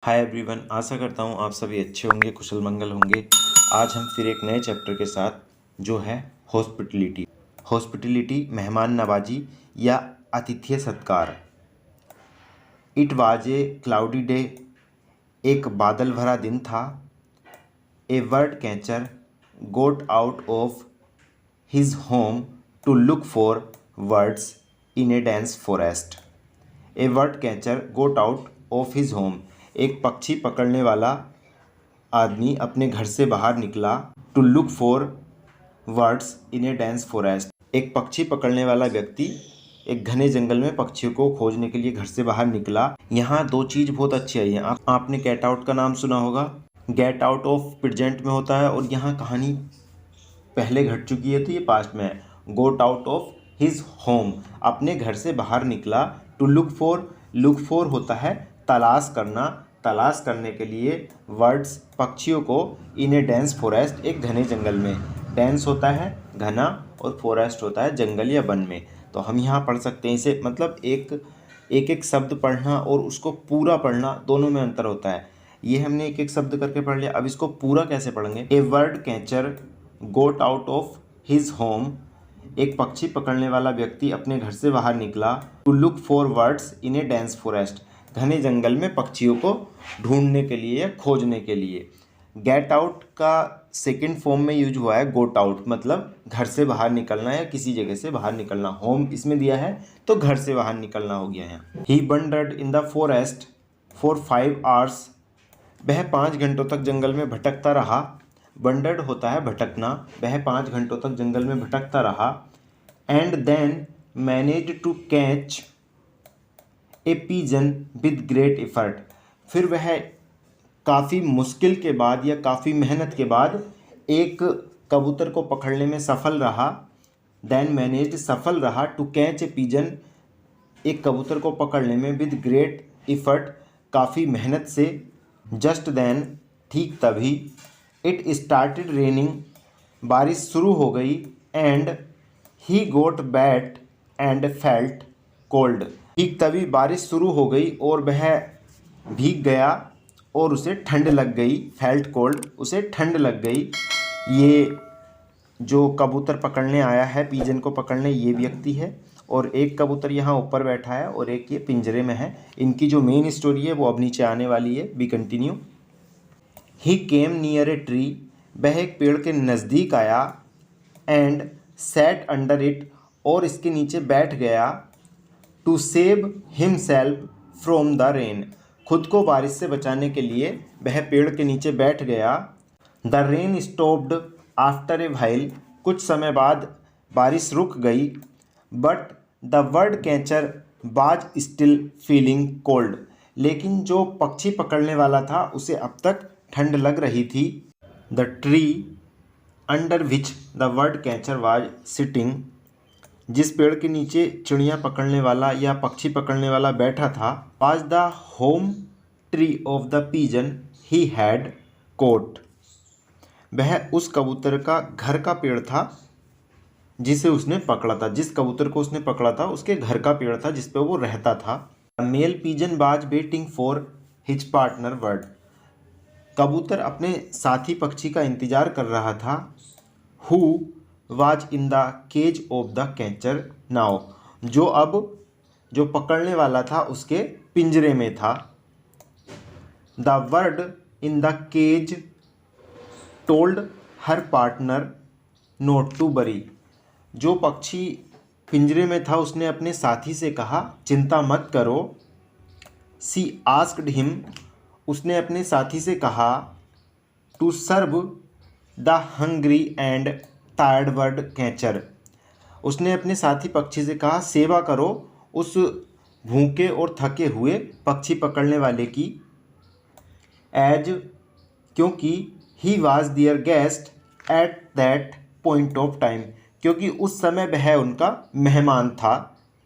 Hi everyone, आशा करता हूँ आप सभी अच्छे होंगे, कुशल मंगल होंगे। आज हम फिर एक नए चैप्टर के साथ जो है हॉस्पिटलिटी मेहमान नवाजी या आतिथ्य सत्कार। It was a cloudy day, एक बादल भरा दिन था। A bird catcher got out of his home to look for birds in a dense forest. A bird catcher got out of his home, एक पक्षी पकड़ने वाला आदमी अपने घर से बाहर निकला। To look for birds in a dense forest, एक पक्षी पकड़ने वाला व्यक्ति एक घने जंगल में पक्षियों को खोजने के लिए घर से बाहर निकला। यहाँ दो चीज़ बहुत अच्छी आई है। आपने गेट आउट का नाम सुना होगा, गेट आउट ऑफ प्रेजेंट में होता है और यहाँ कहानी पहले घट चुकी है तो ये पास्ट में है। गोट आउट ऑफ हिज होम, अपने घर से बाहर निकला। टू लुक फॉर होता है तलाश करना, तलाश करने के लिए। वर्ड्स पक्षियों को, इन ए डेंस फॉरेस्ट, एक घने जंगल में। डेंस होता है घना और फॉरेस्ट होता है जंगल या वन में। तो हम यहाँ पढ़ सकते हैं इसे, मतलब एक शब्द पढ़ना और उसको पूरा पढ़ना, दोनों में अंतर होता है। ये हमने एक एक शब्द करके पढ़ लिया, अब इसको पूरा कैसे पढ़ेंगे। A bird catcher got out of his home, एक पक्षी पकड़ने वाला व्यक्ति अपने घर से बाहर निकला। To look for birds in a dense forest, घने जंगल में पक्षियों को ढूंढने के लिए या खोजने के लिए। गेट आउट का सेकंड फॉर्म में यूज हुआ है गोट आउट, मतलब घर से बाहर निकलना या किसी जगह से बाहर निकलना। होम इसमें दिया है तो घर से बाहर निकलना हो गया है। He wandered in the forest for 5 hours, वह 5 घंटों तक जंगल में भटकता रहा। वंडर्ड होता है भटकना, वह 5 घंटों तक जंगल में भटकता रहा। And then manage to catch a pigeon with great effort, फिर वह काफ़ी मुश्किल के बाद या काफ़ी मेहनत के बाद एक कबूतर को पकड़ने में सफल रहा। देन मैनेज, सफल रहा। टू कैच ए पिजन, एक कबूतर को पकड़ने में, विद ग्रेट एफर्ट, काफ़ी मेहनत से। जस्ट देन, ठीक तभी, इट स्टार्टेड रेनिंग, बारिश शुरू हो गई। And he got wet and felt cold, ठीक तभी बारिश शुरू हो गई और वह भीग गया और उसे ठंड लग गई। फेल्ट कोल्ड, उसे ठंड लग गई। ये जो कबूतर पकड़ने आया है, पिजन को पकड़ने, ये व्यक्ति है और एक कबूतर यहाँ ऊपर बैठा है और एक ये पिंजरे में है। इनकी जो मेन स्टोरी है वो अब नीचे आने वाली है। B continue. He came near a tree, वह एक पेड़ के नज़दीक आया। एंड सैट अंडर इट, और इसके नीचे बैठ गया। To save himself from the rain, खुद को बारिश से बचाने के लिए वह पेड़ के नीचे बैठ गया। The rain stopped after a while, कुछ समय बाद बारिश रुक गई। But the word catcher was still feeling cold, लेकिन जो पक्षी पकड़ने वाला था उसे अब तक ठंड लग रही थी। The tree under which the word catcher was sitting, जिस पेड़ के नीचे चिड़िया पकड़ने वाला या पक्षी पकड़ने वाला बैठा था, was the home tree of the pigeon he had caught, वह उस कबूतर का घर का पेड़ था जिसे उसने पकड़ा था। जिस कबूतर को उसने पकड़ा था उसके घर का पेड़ था जिस पे वो रहता था। Male pigeon was waiting for his partner bird, कबूतर अपने साथी पक्षी का इंतजार कर रहा था। Who was in the cage of the catcher now, जो पकड़ने वाला था उसके पिंजरे में था। The bird in the cage told her partner not to worry, जो पक्षी पिंजरे में था उसने अपने साथी से कहा चिंता मत करो। सी आस्क्ड हिम, उसने अपने साथी से कहा to serve the hungry and tired bird catcher, उसने अपने साथी पक्षी से कहा सेवा करो उस भूखे और थके हुए पक्षी पकड़ने वाले की। एज, क्योंकि he was there guest at that point of time, क्योंकि उस समय वह उनका मेहमान था।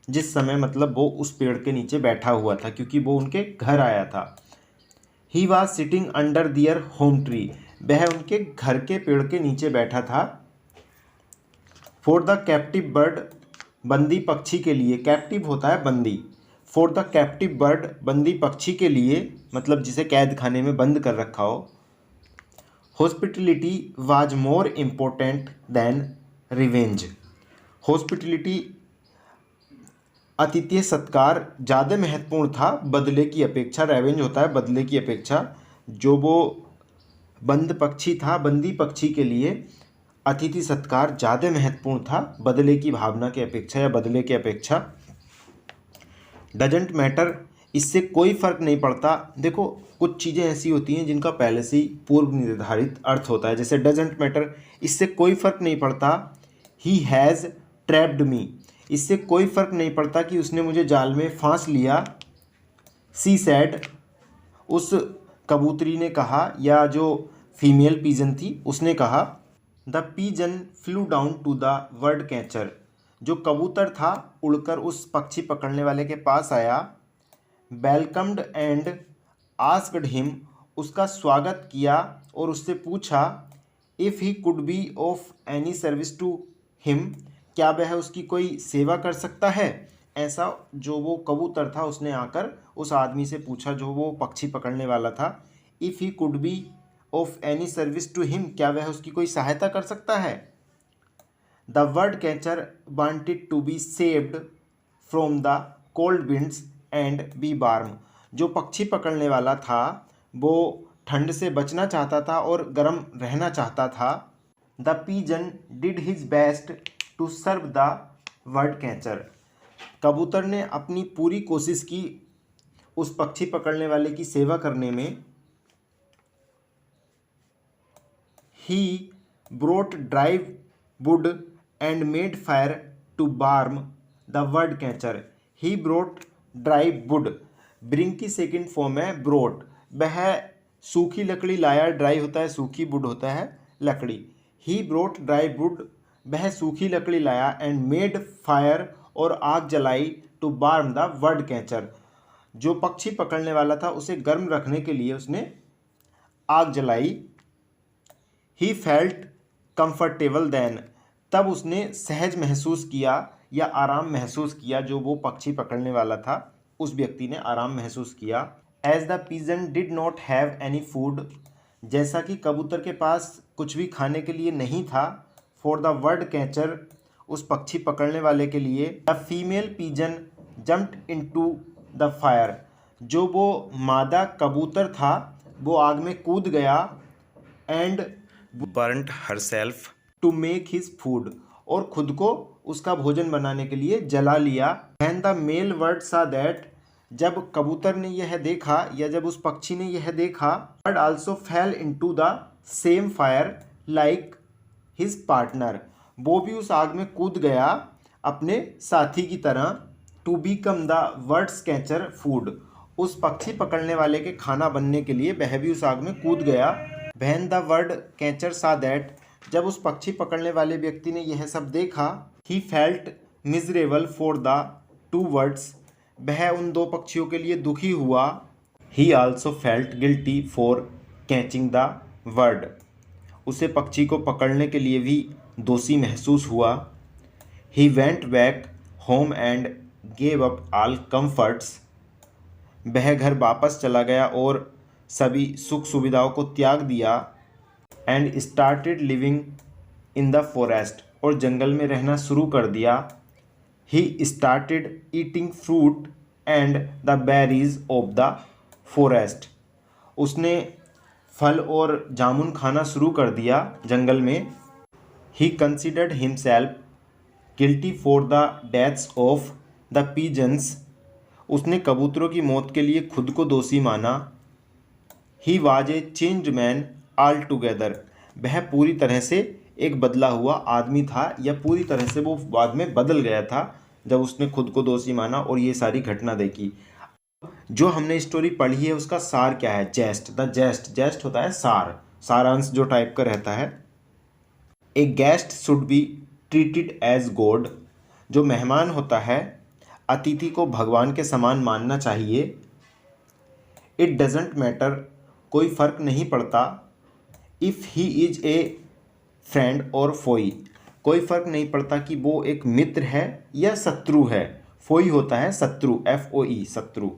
जिस समय मतलब वो उस पेड़ के नीचे बैठा हुआ था क्योंकि वो उनके घर आया था। He was sitting under their home tree, वह उनके घर के पेड़ के नीचे बैठा था। फॉर द कैप्टिव बर्ड, बंदी पक्षी के लिए, कैप्टिव होता है बंदी। फॉर द कैप्टिव बर्ड, बंदी पक्षी के लिए, मतलब जिसे कैद खाने में बंद कर रखा हो। Hospitality was more important than revenge, hospitality आतिथ्य सत्कार ज़्यादा महत्वपूर्ण था बदले की अपेक्षा। रेवेंज होता है बदले की अपेक्षा। जो वो बंद पक्षी था, बंदी पक्षी के लिए अतिथि सत्कार ज़्यादा महत्वपूर्ण था बदले की भावना के अपेक्षा या बदले के अपेक्षा। डजेंट मैटर, इससे कोई फ़र्क नहीं पड़ता। देखो कुछ चीज़ें ऐसी होती हैं जिनका पहले से ही पूर्व निर्धारित अर्थ होता है, जैसे डजेंट मैटर, इससे कोई फ़र्क नहीं पड़ता। ही हैज़ ट्रैप्ड मी, इससे कोई फ़र्क नहीं पड़ता कि उसने मुझे जाल में फांस लिया। सी सैड, उस कबूतरी ने कहा, या जो फीमेल पीजन थी उसने कहा। The pigeon flew down to the bird catcher, जो कबूतर था उड़कर उस पक्षी पकड़ने वाले के पास आया। वेलकम्ड एंड आस्क्ड हिम, उसका स्वागत किया और उससे पूछा। If he could be of any service to him, क्या वह उसकी कोई सेवा कर सकता है। ऐसा जो वो कबूतर था उसने आकर उस आदमी से पूछा जो वो पक्षी पकड़ने वाला था। If he could be of any service to him, क्या वह उसकी कोई सहायता कर सकता है। The bird catcher wanted to be saved from the cold winds and be warm, जो पक्षी पकड़ने वाला था वो ठंड से बचना चाहता था और गर्म रहना चाहता था। The pigeon did his best to serve the bird catcher, कबूतर ने अपनी पूरी कोशिश की उस पक्षी पकड़ने वाले की सेवा करने में। He brought dry wood and made fire to warm the bird catcher. He brought dry wood, bring की सेकेंड फॉर्म है ब्रोट, वह सूखी लकड़ी लाया। ड्राई होता है सूखी, वुड होता है लकड़ी। ही ब्रोट ड्राई वुड, वह सूखी लकड़ी लाया। एंड मेड फायर, और आग जलाई। To warm the bird catcher, जो पक्षी पकड़ने वाला था उसे गर्म रखने के लिए उसने आग जलाई। ही फेल्ट कंफर्टेबल देन, तब उसने सहज महसूस किया या आराम महसूस किया। जो वो पक्षी पकड़ने वाला था उस व्यक्ति ने आराम महसूस किया। As the pigeon did not have any food, जैसा कि कबूतर के पास कुछ भी खाने के लिए नहीं था। फॉर द बर्ड कैचर, उस पक्षी पकड़ने वाले के लिए। The female pigeon jumped into the fire, जो वो मादा कबूतर था वो आग में कूद गया। And burnt herself to make his food, और खुद को उसका भोजन बनाने के लिए जला लिया। व्हेन द मेल बर्ड सा दैट, जब कबूतर ने यह देखा या जब उस पक्षी ने यह देखा। Bird also fail into the same fire like his partner, वो भी उस आग में कूद गया अपने साथी की तरह। To become the bird's catcher food, उस पक्षी पकड़ने वाले के खाना बनने के लिए वह भी उस आग में कूद गया। व्हेन द बर्ड कैचर सा दैट, जब उस पक्षी पकड़ने वाले व्यक्ति ने यह सब देखा। He felt miserable for the two birds, वह उन दो पक्षियों के लिए दुखी हुआ। ही also felt guilty for catching the bird, उसे पक्षी को पकड़ने के लिए भी दोषी महसूस हुआ। He went back home and gave up all comforts, वह घर वापस चला गया और सभी सुख सुविधाओं को त्याग दिया। And started living in the forest, और जंगल में रहना शुरू कर दिया। He started eating fruit and the berries of the forest, उसने फल और जामुन खाना शुरू कर दिया जंगल में। He considered himself guilty for the deaths of the pigeons, उसने कबूतरों की मौत के लिए खुद को दोषी माना। He was a changed man all together, वह पूरी तरह से एक बदला हुआ आदमी था, या पूरी तरह से वो बाद में बदल गया था जब उसने खुद को दोषी माना और ये सारी घटना देखी। जो हमने स्टोरी पढ़ी है उसका सार क्या है। जेस्ट, द जेस्ट, जेस्ट होता है सार, सारांश जो टाइप का रहता है। A guest should be treated as God, जो मेहमान होता है अतिथि को भगवान के समान मानना चाहिए। इट डजेंट मैटर, कोई फ़र्क नहीं पड़ता। If he is a friend और फोई, कोई फ़र्क नहीं पड़ता कि वो एक मित्र है या शत्रु है। फोई होता है शत्रु, FOE शत्रु।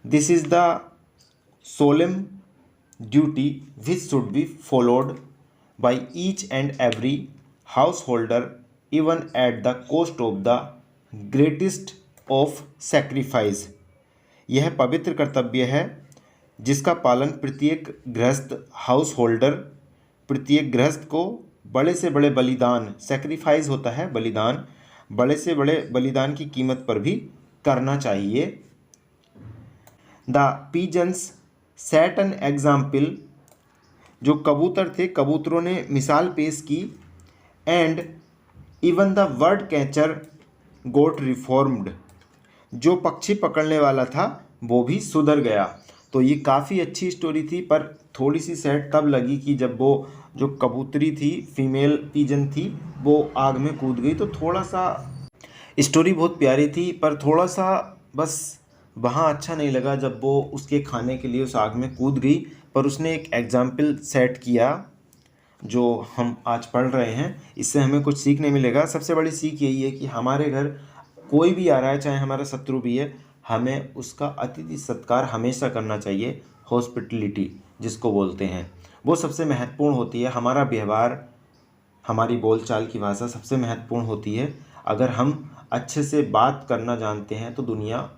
This is the solemn duty which should be followed by each and every house holder even at the cost of the greatest of sacrifice. यह पवित्र कर्तव्य है जिसका पालन प्रत्येक गृहस्थ हाउस होल्डर, प्रत्येक गृहस्थ को बड़े से बड़े बलिदान, सेक्रीफाइस होता है बलिदान, बड़े से बड़े बलिदान की कीमत पर भी करना चाहिए। The pigeons set an example, जो कबूतर थे कबूतरों ने मिसाल पेश की। And even the bird catcher got reformed, जो पक्षी पकड़ने वाला था वो भी सुधर गया। तो ये काफ़ी अच्छी स्टोरी थी, पर थोड़ी सी सैड तब लगी कि जब वो जो कबूतरी थी, फीमेल पीजन थी, वो आग में कूद गई। तो थोड़ा सा स्टोरी बहुत प्यारी थी, पर थोड़ा सा बस वहाँ अच्छा नहीं लगा जब वो उसके खाने के लिए उस आग में कूद गई। पर उसने एक एग्जाम्पल सेट किया जो हम आज पढ़ रहे हैं, इससे हमें कुछ सीखने मिलेगा। सबसे बड़ी सीख यही है कि हमारे घर कोई भी आ रहा है, चाहे हमारा शत्रु भी है, हमें उसका अतिथि सत्कार हमेशा करना चाहिए। हॉस्पिटलिटी जिसको बोलते हैं, वो सबसे महत्वपूर्ण होती है। हमारा व्यवहार, हमारी बोलचाल की भाषा सबसे महत्वपूर्ण होती है। अगर हम अच्छे से बात करना जानते हैं तो दुनिया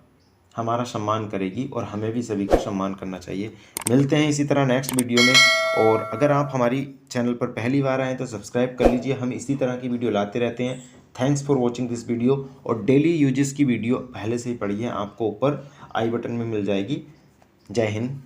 हमारा सम्मान करेगी और हमें भी सभी को सम्मान करना चाहिए। मिलते हैं इसी तरह नेक्स्ट वीडियो में। और अगर आप हमारी चैनल पर पहली बार आएँ तो सब्सक्राइब कर लीजिए, हम इसी तरह की वीडियो लाते रहते हैं। Thanks for watching this video. और डेली यूजेस की वीडियो पहले से ही पढ़िए, आपको ऊपर आई बटन में मिल जाएगी। जय हिंद।